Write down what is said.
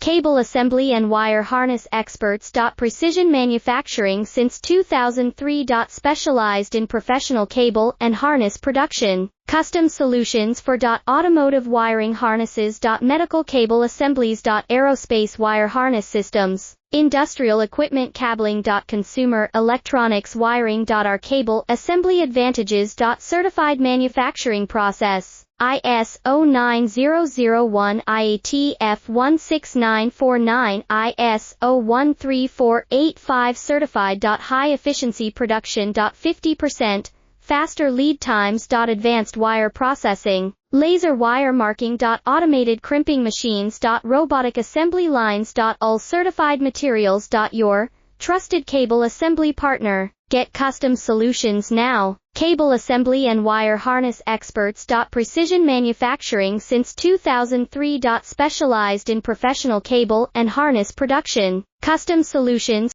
Cable assembly and wire harness experts. Precision manufacturing since 2003. Specialized in professional cable and harness production. Custom solutions for automotive wiring harnesses. Medical cable assemblies. Aerospace wire harness systems. Industrial equipment cabling. Consumer electronics wiring. Our cable assembly advantages. Certified manufacturing process. ISO 9001 IATF 16949 ISO 13485 certified. High efficiency production. 50% faster lead times. Advanced wire processing, laser wire marking. Automated crimping machines. Robotic assembly lines. All certified materials. Your trusted cable assembly partner. Get custom solutions now. Cable assembly and wire harness experts. Precision manufacturing since 2003. Specialized in professional cable and harness production. Custom solutions